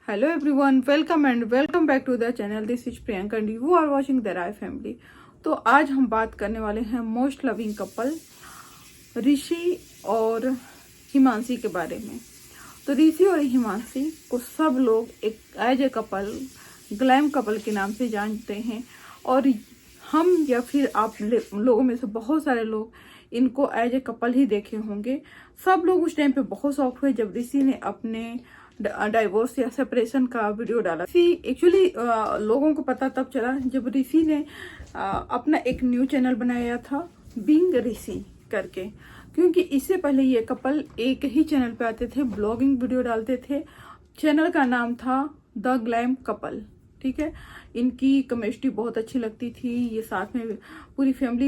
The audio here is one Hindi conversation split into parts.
Hello everyone, welcome and welcome back to the channel. This is Priyanka and you are watching the Rai Family. तो आज हम बात करने वाले हैं मोस्ट लविंग कपल ऋषि और हिमांशी के बारे में। तो ऋषि और हिमांशी को सब लोग एक as a couple glam couple के नाम से जानते हैं और हम या फिर आप लोगों में से बहुत सारे लोग इनको एज ए कपल ही देखे होंगे। सब लोग उस टाइम पे बहुत शौक हुए जब ऋषि ने अपने डाइवोर्स या सेपरेशन का वीडियो डाला। एक्चुअली लोगों को पता तब चला जब ऋषि ने अपना एक न्यू चैनल बनाया था बीइंग ऋषि करके, क्योंकि इससे पहले ये कपल एक ही चैनल पे आते थे, ब्लॉगिंग वीडियो डालते थे। चैनल का नाम था द ग्लैम कपल। ठीक है, इनकी केमिस्ट्री बहुत अच्छी लगती थी। ये साथ में पूरी फैमिली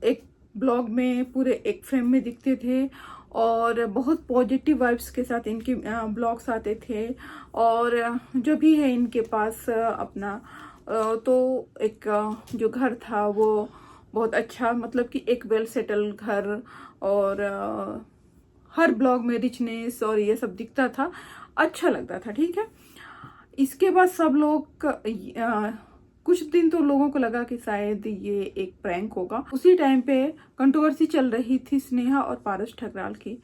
एक ब्लॉग में पूरे एक फ्रेम में दिखते थे और बहुत पॉजिटिव वाइब्स के साथ इनके ब्लॉग्स आते थे। और जो भी है इनके पास अपना तो एक जो घर था वो बहुत अच्छा, मतलब कि एक वेल सेटल घर, और हर ब्लॉग में रिचनेस और ये सब दिखता था, अच्छा लगता था। ठीक है, इसके बाद सब लोग कुछ दिन तो लोगों को लगा कि शायद ये एक प्रैंक होगा। उसी टाइम पे कंट्रोवर्सी चल रही थी स्नेहा और पारस ठकराल की,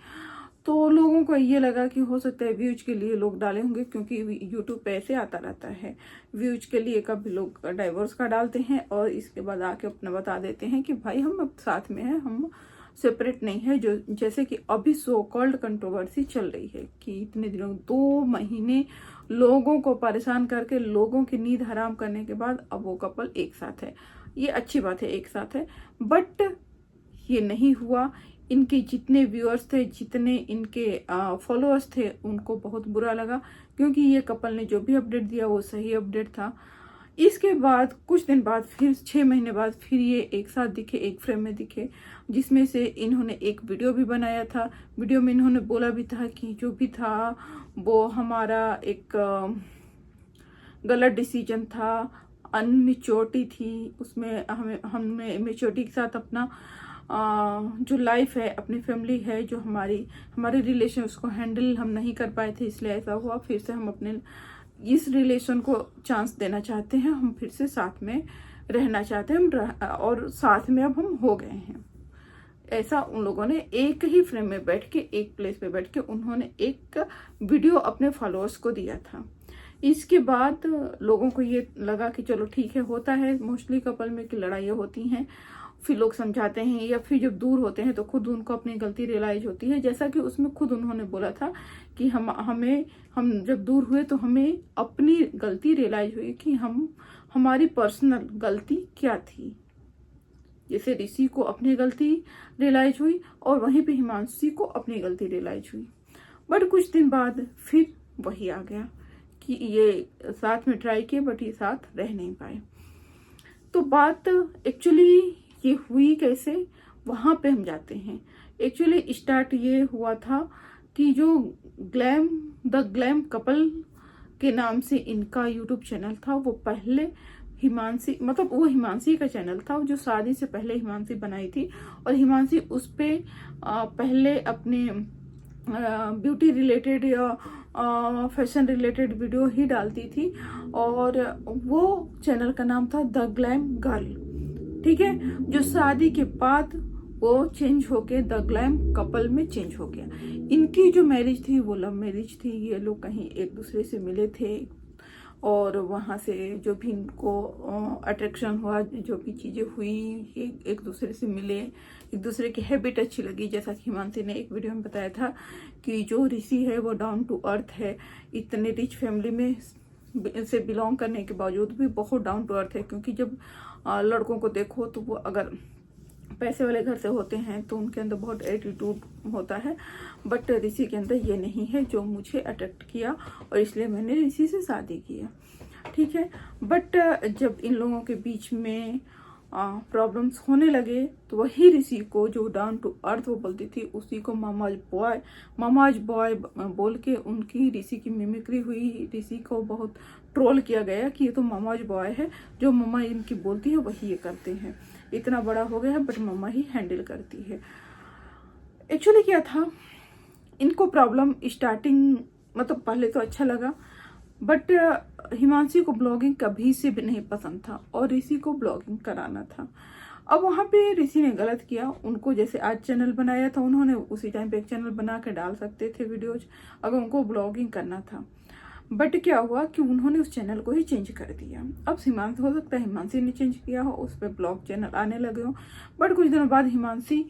तो लोगों को ये लगा कि हो सकता है व्यूज के लिए लोग डाले होंगे, क्योंकि यूट्यूब पे ऐसे आता रहता है व्यूज के लिए। कभी लोग डाइवोर्स का डालते हैं और इसके बाद आके अपना बता देते हैं कि भाई हम अब साथ में हैं, हम सेपरेट नहीं है। जो जैसे कि अभी सो कॉल्ड कंट्रोवर्सी चल रही है कि इतने दिनों 2 महीने लोगों को परेशान करके लोगों की नींद हराम करने के बाद अब वो कपल एक साथ है। ये अच्छी बात है, एक साथ है, बट ये नहीं हुआ। इनके जितने व्यूअर्स थे, जितने इनके फॉलोअर्स थे, उनको बहुत बुरा लगा, क्योंकि ये कपल ने जो भी अपडेट दिया वो सही अपडेट था। इसके बाद कुछ दिन बाद फिर 6 महीने बाद फिर ये एक साथ दिखे, एक फ्रेम में दिखे, जिसमें से इन्होंने एक वीडियो भी बनाया था। वीडियो में इन्होंने बोला भी था कि जो भी था वो हमारा एक गलत डिसीजन था, अनमेच्योरिटी थी उसमें। हमने मेच्योरिटी के साथ अपना जो लाइफ है, अपनी फैमिली है, जो हमारे रिलेशन, उसको हैंडल हम नहीं कर पाए थे, इसलिए ऐसा हुआ। फिर से हम अपने इस रिलेशन को चांस देना चाहते हैं, हम फिर से साथ में रहना चाहते हैं, और साथ में अब हम हो गए हैं। ऐसा उन लोगों ने एक ही फ्रेम में बैठ के, एक प्लेस पे बैठ के उन्होंने एक वीडियो अपने फॉलोअर्स को दिया था। इसके बाद लोगों को ये लगा कि चलो ठीक है, होता है मोस्टली कपल में कि लड़ाइयाँ होती हैं, फिर लोग समझाते हैं, या फिर जब दूर होते हैं तो खुद उनको अपनी गलती रियलाइज होती है। जैसा कि उसमें खुद उन्होंने बोला था कि हम जब दूर हुए तो हमें अपनी गलती रियलाइज हुई कि हमारी पर्सनल गलती क्या थी। जैसे ऋषि को अपनी गलती रियलाइज हुई और वहीं पे हिमांशी को अपनी गलती रियलाइज हुई। बट कुछ दिन बाद फिर वही आ गया कि ये साथ में ट्राई किए बट ये साथ रह नहीं पाए। तो बात एक्चुअली ये हुई कैसे, वहां पे हम जाते हैं। एक्चुअली स्टार्ट ये हुआ था कि जो द ग्लैम कपल के नाम से इनका यूट्यूब चैनल था, वो पहले हिमांशी, मतलब वो हिमांशी का चैनल था जो शादी से पहले हिमांशी बनाई थी। और हिमांशी उस पे पहले अपने ब्यूटी रिलेटेड या फैशन रिलेटेड वीडियो ही डालती थी, और वो चैनल का नाम था द ग्लैम गर्ल। ठीक है, जो शादी के बाद वो चेंज होके द ग्लैम कपल में चेंज हो गया। इनकी जो मैरिज थी वो लव मैरिज थी। ये लोग कहीं एक दूसरे से मिले थे और वहां से जो भी इनको अट्रैक्शन हुआ, जो भी चीजें हुई, एक दूसरे से मिले, एक दूसरे की हैबिट अच्छी लगी। जैसा कि हिमांशी ने एक वीडियो में बताया था कि जो ऋषि है वो डाउन टू अर्थ है, इतने रिच फैमिली में से बिलोंग करने के बावजूद भी बहुत डाउन टू अर्थ है। क्योंकि जब लड़कों को देखो तो वो अगर पैसे वाले घर से होते हैं तो उनके अंदर बहुत एटीट्यूड होता है, बट ऋषि के अंदर ये नहीं है, जो मुझे अट्रैक्ट किया और इसलिए मैंने ऋषि से शादी किया। ठीक है, बट जब इन लोगों के बीच में प्रॉब्लम्स होने लगे तो वही ऋषि को, जो डाउन टू अर्थ वो बोलती थी, उसी को मामाज बॉय बोल के उनकी ऋषि की मिमिक्री हुई। ऋषि को बहुत ट्रोल किया गया कि ये तो मामाज बॉय है, जो मम्मा इनकी बोलती है वही ये करते हैं। इतना बड़ा हो गया है बट मम्मा ही हैंडल करती है। एक्चुअली क्या था, इनको प्रॉब्लम स्टार्टिंग, मतलब पहले तो अच्छा लगा, बट हिमांशी को ब्लॉगिंग कभी से भी नहीं पसंद था और ऋषि को ब्लॉगिंग कराना था। अब वहाँ पे ऋषि ने गलत किया, उनको जैसे आज चैनल बनाया था उन्होंने उसी टाइम पे एक चैनल बना के डाल सकते थे वीडियोज अगर उनको ब्लॉगिंग करना था। बट क्या हुआ कि उन्होंने उस चैनल को ही चेंज कर दिया। अब हिमांशी, हो सकता है हिमांशी ने चेंज किया हो, उस पर ब्लॉग चैनल आने लगे हो। बट कुछ दिनों बाद हिमांशी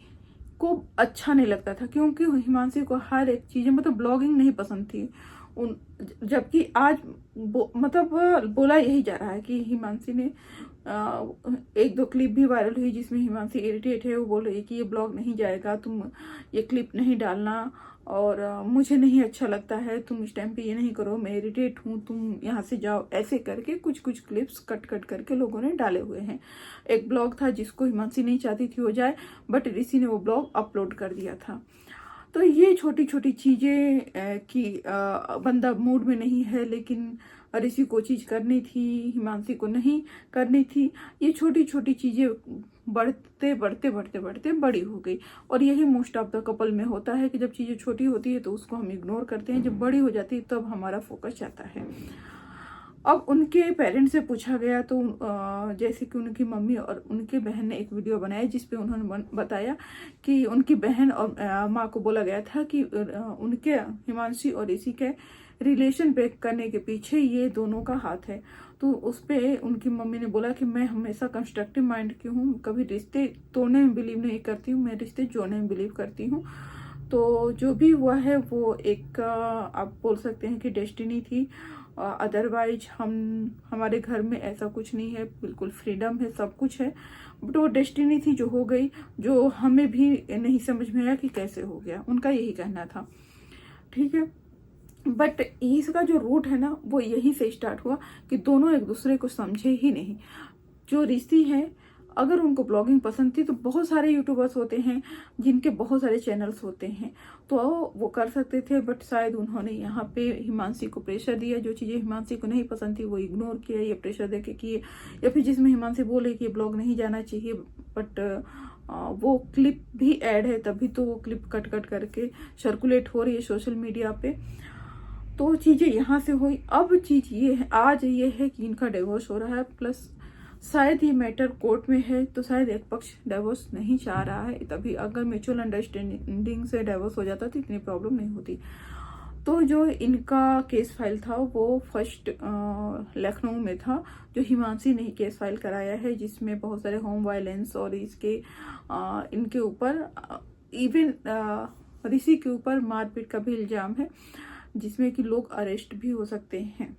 को अच्छा नहीं लगता था क्योंकि हिमांशी को हर एक चीज़ मतलब ब्लॉगिंग नहीं पसंद थी उन, जबकि आज मतलब बोला यही जा रहा है कि हिमांशी ने एक दो क्लिप भी वायरल हुई जिसमें हिमांशी इरिटेट है, वो बोल रही है कि ये ब्लॉग नहीं जाएगा, तुम ये क्लिप नहीं डालना और मुझे नहीं अच्छा लगता है, तुम इस टाइम पे ये नहीं करो, मैं इरिटेट हूँ, तुम यहाँ से जाओ, ऐसे करके कुछ कुछ क्लिप्स कट कट करके लोगों ने डाले हुए हैं। एक ब्लॉग था जिसको हिमांशी नहीं चाहती थी हो जाए, बट ऋषि ने वो ब्लॉग अपलोड कर दिया था। तो ये छोटी छोटी चीज़ें कि बंदा मूड में नहीं है लेकिन ऋषि को चीज़ करनी थी, हिमांशी को नहीं करनी थी, ये छोटी छोटी चीज़ें बढ़ते बढ़ते बढ़ते बढ़ते बड़ी हो गई। और यही मोस्ट ऑफ द कपल में होता है कि जब चीज़ें छोटी होती है तो उसको हम इग्नोर करते हैं, जब बड़ी हो जाती है तब हमारा फोकस जाता है। अब उनके पेरेंट्स से पूछा गया तो जैसे कि उनकी मम्मी और उनके बहन ने एक वीडियो बनाया जिसपे उन्होंने बताया कि उनकी बहन और माँ को बोला गया था कि उनके हिमांशी और ऋषि के रिलेशन ब्रेक करने के पीछे ये दोनों का हाथ है। तो उस पर उनकी मम्मी ने बोला कि मैं हमेशा कंस्ट्रक्टिव माइंड की हूँ, कभी रिश्ते तोड़ने में बिलीव नहीं करती हूँ, मैं रिश्ते जोड़ने में बिलीव करती हूँ। तो जो भी हुआ है वो एक आप बोल सकते हैं कि डेस्टिनी थी। अदरवाइज हमारे घर में ऐसा कुछ नहीं है, बिल्कुल फ्रीडम है, सब कुछ है। बट वो डेस्टिनी थी जो हो गई, जो हमें भी नहीं समझ में आया कि कैसे हो गया, उनका यही कहना था। ठीक है, बट इसका जो रूट है ना वो यही से स्टार्ट हुआ कि दोनों एक दूसरे को समझे ही नहीं। जो ऋषि है अगर उनको ब्लॉगिंग पसंद थी तो बहुत सारे यूट्यूबर्स होते हैं जिनके बहुत सारे चैनल्स होते हैं तो वो कर सकते थे, बट शायद उन्होंने यहाँ पे हिमांशी को प्रेशर दिया, जो चीज़ें हिमांशी को नहीं पसंद थी वो इग्नोर किया, ये प्रेशर देके किए, या फिर जिसमें हिमांशी बोले कि ये ब्लॉग नहीं जाना चाहिए बट वो क्लिप भी ऐड है तभी तो वो क्लिप कट कट करके सर्कुलेट हो रही है सोशल मीडिया पे। तो चीज़ें यहाँ से हुई। अब चीज़ ये है, आज ये है कि इनका डिवोर्स हो रहा है, प्लस शायद ये मैटर कोर्ट में है तो शायद एक पक्ष डिवोर्स नहीं चाह रहा है, तभी अगर म्यूचुअल अंडरस्टैंडिंग से डिवोर्स हो जाता तो इतनी प्रॉब्लम नहीं होती। तो जो इनका केस फाइल था वो फर्स्ट लखनऊ में था, जो हिमांशी ने केस फाइल कराया है जिसमें बहुत सारे होम वायलेंस और इसके इनके ऊपर इवन ऋषि के ऊपर मारपीट का भी इल्जाम है जिसमें कि लोग अरेस्ट भी हो सकते हैं।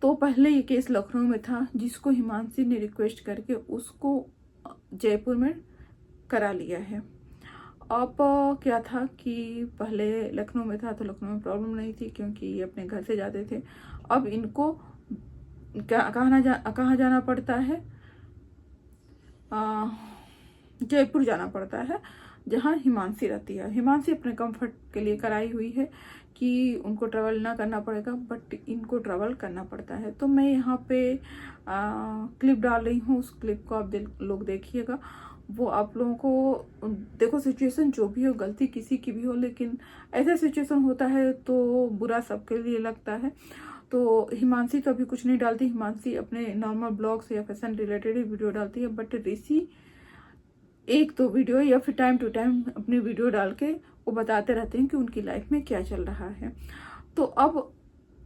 तो पहले ये केस लखनऊ में था जिसको हिमांशी ने रिक्वेस्ट करके उसको जयपुर में करा लिया है। अब क्या था कि पहले लखनऊ में था तो लखनऊ में प्रॉब्लम नहीं थी क्योंकि ये अपने घर से जाते थे। अब इनको कहाँ जाना पड़ता है, जयपुर जाना पड़ता है जहाँ हिमांशी रहती है। हिमांशी अपने कंफर्ट के लिए कराई हुई है कि उनको ट्रैवल ना करना पड़ेगा, बट इनको ट्रैवल करना पड़ता है। तो मैं यहाँ पे क्लिप डाल रही हूँ, उस क्लिप को आप लोग देखिएगा। वो आप लोगों को देखो, सिचुएशन जो भी हो, गलती किसी की भी हो, लेकिन ऐसा सिचुएशन होता है तो बुरा सबके लिए लगता है। तो हिमांशी तो अभी कुछ नहीं डालती, हिमांशी अपने नॉर्मल ब्लॉग्स या फैशन रिलेटेड ही वीडियो डालती है, बट ऋषि एक तो वीडियो या फिर टाइम टू टाइम अपनी वीडियो डाल के वो बताते रहते हैं कि उनकी लाइफ में क्या चल रहा है। तो अब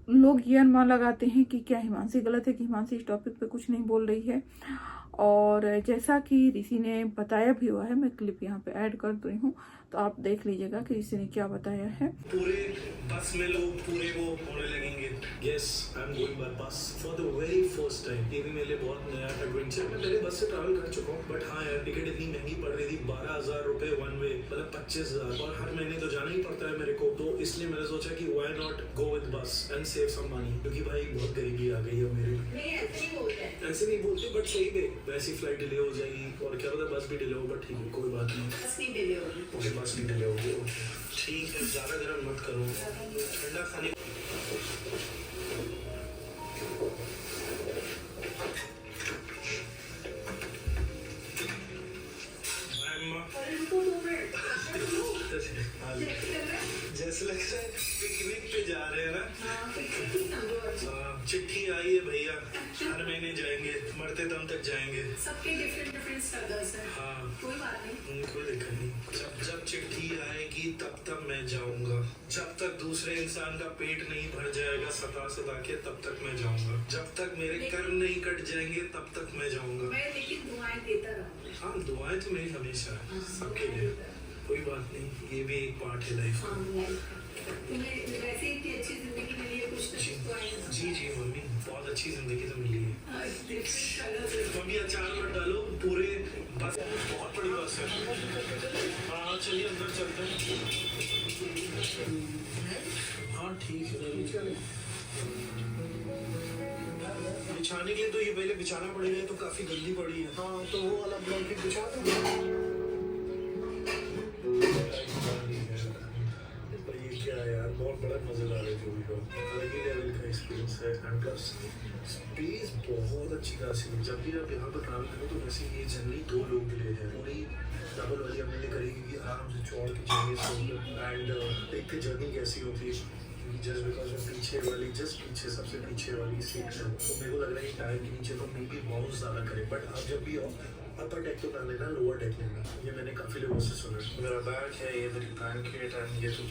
लोग ये अनुमान लगाते हैं कि क्या हिमांशी गलत है कि हिमांशी इस टॉपिक पे कुछ नहीं बोल रही है। और जैसा कि ऋषि ने बताया भी हुआ है, मैं क्लिप यहाँ पे ऐड कर रही हूँ तो आप देख लीजिएगा कि ऋषि ने क्या बताया है। पूरे बस में लोग पूरे वो होने लगेंगे, yes I am going by bus for the very first time. ये भी मेरे लिए बहुत नया एडवेंचर। मैं पहले बस से ट्रैवल कर चुका हूँ, बट हाँ यार टिकट इतनी महंगी पड़ रही थी, 12,000 रुपए वन वे, मतलब 25,000, और हर महीने तो जाना ही पड़ता है मेरे को। तो इसलिए मैंने सोचा कि व्हाई नॉट गो विद बस एंड सेव सम मनी, क्योंकि भाई बहुत गरीबी आ गई है मेरे लिए। ऐसे नहीं बोलते बट सही में वैसी फ्लाइट डिले हो जाएगी और क्या पता बस भी डिले हो, बट ठीक है कोई बात नहीं। बस नहीं डिले होगी, बस नहीं डिले होगी, ठीक है। ज़्यादा गर्म मत करो, ठंडा खाने। जैसे लग रहा है पिकनिक पे जा रहे हैं ना, चिट्ठी आई है भैया, हर महीने जाएंगे, मरते दम तक जाएंगे। सबके डिफरेंट डिफरेंट स्ट्रगल्स हैं। हाँ, कोई बात नहीं। कोई दिक्कत नहीं। जब जब चिट्ठी आएगी तब तक मैं जाऊंगा। जब तक दूसरे इंसान का पेट नहीं भर जाएगा सता सता के, तब तक मैं जाऊंगा। जब तक मेरे कर्म नहीं कट जाएंगे तब तक मैं जाऊंगा। मैं लेकिन दुआएं देता रहूंगी। हाँ, दुआएं तो मेरी हमेशा है सबके लिए। कोई बात नहीं, ये भी एक पार्ट है लाइफ का। तुम्हें वैसे ही इतनी अच्छी जिंदगी मिली है, कुछ ना कुछ तो आएगा। जी मम्मी, बहुत अच्छी जिंदगी तो मिली है। मम्मी अचार मत डालो, पूरे बस बहुत बड़ी बस है। हाँ चलिए अंदर चलते हैं। हाँ ठीक है। बिछाने के लिए तो ये पहले बिछाना पड़ेगा, तो काफी गंदी पड़ी है। हाँ तो वो वाला ब्लैंकेट बिछा दो। क्या यार, बहुत बड़ा मजेदार है जो भी हो, अलग ही लेवल का एक्सपीरियंस है। एंड प्लस स्पेस बहुत अच्छी खासी है। जब भी आप यहाँ पर ट्रैवल करो तो वैसे ये जनरली 2 लोग के लिए है, पूरी डबल वाली अपने लिए करेगी कि आराम से चौड़ के जाएंगे एंड देखते जर्नी कैसी होती है। जस्ट बिकॉज मैं पीछे वाली, जस्ट पीछे सबसे पीछे वाली सीट है, तो मेरे को लग रहा है कि टायर के नीचे तो मे बी बाउंस ज़्यादा करे। बट आप जब भी अपर डेक तो ना लेना, लोअर डेक लेना। ये मैंने काफ़ी लोगों से सुना। मेरा बैग है, ये मेरी ब्लैंकेट एंड ये तो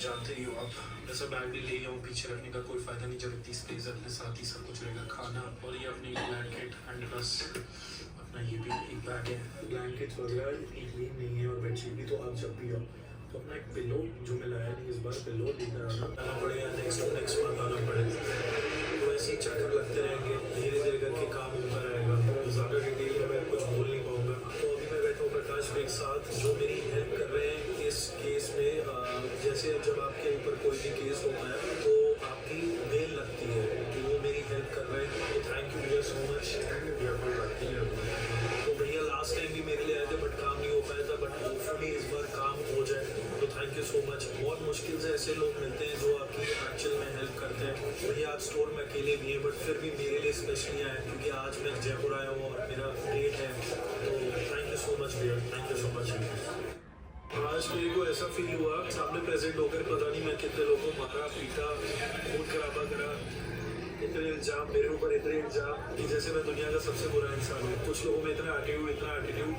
जानते ही हो आप, ऐसा बैग भी ले जाऊँ पीछे रखने का कोई फ़ायदा नहीं जब इतनी स्पेस अपने साथ ही सब कुछ रहेगा, खाना और ये अपनी ब्लैंकेट एंड प्लस अपना ये भी एक बैग है। ब्लैंकेट्स वगैरह इतनी क्लीन नहीं है और बेडशीट भी, तो आप जब भी हो तो अपना एक पिलो, जो मैं लाया नहीं इस बार, पिलो लेकर आना पड़ेगा। नेक्स्ट मंथ आना पड़ेगा। तो ऐसे ही चक्कर लगते रहेंगे, धीरे धीरे करके काम होता रहेगा। तो ज़्यादा डिटेल में मैं कुछ बोल नहीं पाऊँगा। तो अभी मैं बैठा हूँ प्रकाश के साथ, जो मेरी हेल्प कर रहे हैं इस केस में। जैसे जब आपके ऊपर कोई भी केस होता है तो आपकी बेल लगती है, तो वो मेरी हेल्प कर रहे हैं। तो थैंक यू भैया सो मच। तो भैया लास्ट टाइम भी मेरे लिए आए थे बट काम नहीं हो पाया था, बट होपफुली इस बार काम हो जाए। तो थैंक यू सो मच। बहुत मुश्किल से ऐसे लोग मिलते हैं जो आपकी एक्चुअल में हेल्प करते हैं। भैया आज स्टोर में अकेले भी हैं बट फिर भी मेरे लिए स्पेशली आए, क्योंकि आज मैं जयपुर आया हूँ और मेरा डेट है। तो थैंक यू सो मच भैया, थैंक यू सो मच। आज मेरे को ऐसा फील हुआ सामने प्रेजेंट होकर, पता नहीं मैं कितने लोगों को मारा पीटा, खून खराबा करा, इतने इल्जाम मेरे ऊपर, इतने इल्जाम कि जैसे मैं दुनिया का सबसे बुरा इंसान हूँ। कुछ लोगों में इतना एटीट्यूड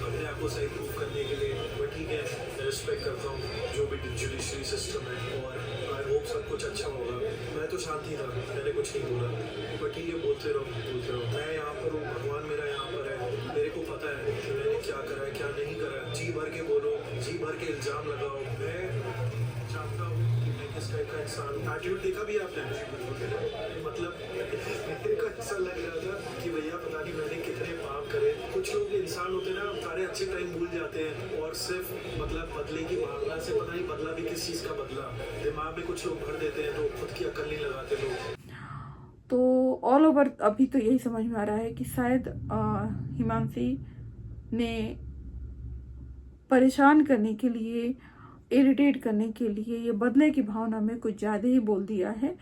अपने आप को सही प्रूव करने के लिए। बट ठीक है, मैं रिस्पेक्ट करता हूँ जो भी जुडिशरी सिस्टम है और आई होप सब कुछ अच्छा होगा। मैं तो शांति था, मैंने कुछ नहीं बोला, बट ठीक है बोलते रहो। मैं यहाँ पर हूँ, भगवान मेरा यहाँ पर है, मेरे को पता है कि मैंने क्या करा है क्या नहीं करा है। जी भर के बोलो, जी भर के इल्ज़ाम लगाओ। मैं जानता हूँ कि मैं किस टाइप का इंसान। एटीट्यूड देखा भी आपने, मतलब मेरे को ऐसा लग रहा था कि भैया पता नहीं मैंने कितने पाप करे। कुछ लोग इंसान होते हैं ना, सारे अच्छे टाइम भूल जाते हैं और सिर्फ मतलब बदले की भावना से, पता नहीं बदला भी किस चीज़ का बदला दिमाग में कुछ लोग भर देते हैं, तो खुद की अकल नहीं लगाते लोग। तो ऑल ओवर अभी तो यही समझ में आ रहा है कि शायद हिमांशी ने परेशान करने के लिए, इरिटेट करने के लिए, ये बदले की भावना में कुछ ज़्यादा ही बोल दिया है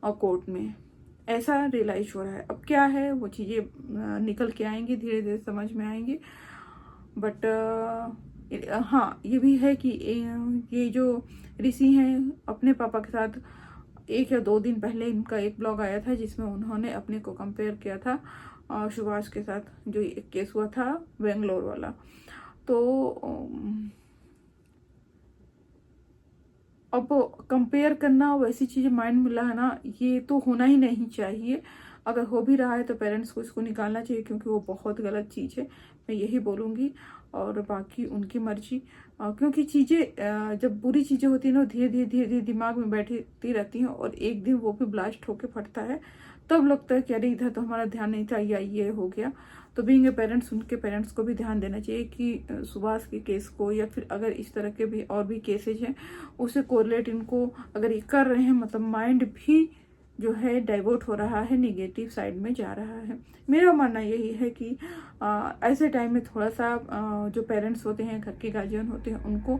और कोर्ट में ऐसा रियलाइज हो रहा है। अब क्या है वो चीज़ें निकल के आएंगी, धीरे धीरे समझ में आएंगी। बट हाँ ये भी है कि ये जो ऋषि हैं अपने पापा के साथ 1 या 2 दिन पहले इनका एक ब्लॉग आया था जिसमें उन्होंने अपने को कंपेयर किया था सुभाष के साथ, जो एक केस हुआ था बेंगलोर वाला। तो अब कंपेयर करना, वैसी चीज़ें माइंड में लाना, ये तो होना ही नहीं चाहिए। अगर हो भी रहा है तो पेरेंट्स को इसको निकालना चाहिए, क्योंकि वो बहुत गलत चीज़ है, मैं यही बोलूँगी। और बाकी उनकी मर्जी, क्योंकि चीज़ें जब बुरी चीज़ें होती हैं ना, धीरे धीरे दिमाग में बैठती रहती हैं और एक दिन वो भी ब्लास्ट होके फटता है, तब लगता है कि अरे इधर तो हमारा ध्यान नहीं था या ये हो गया। तो बीइंग ए पेरेंट्स, उनके पेरेंट्स को भी ध्यान देना चाहिए कि सुभाष के केस को या फिर अगर इस तरह के भी और भी केसेज हैं उसे कोरिलेट इनको अगर ये कर रहे हैं, मतलब माइंड भी जो है डाइवर्ट हो रहा है, निगेटिव साइड में जा रहा है। मेरा मानना यही है कि ऐसे टाइम में थोड़ा सा जो पेरेंट्स होते हैं, घर के गार्जियन होते हैं, उनको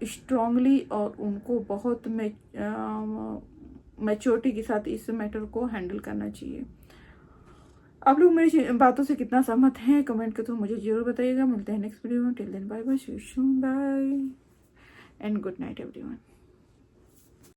स्ट्रांगली और उनको बहुत मैच्योरिटी के साथ इस मैटर को हैंडल करना चाहिए। आप लोग मेरी बातों से कितना सहमत हैं कमेंट के थ्रू मुझे जरूर बताइएगा। मिलते हैं नेक्स्ट वीडियो में। Till then bye bye, bye and good night everyone.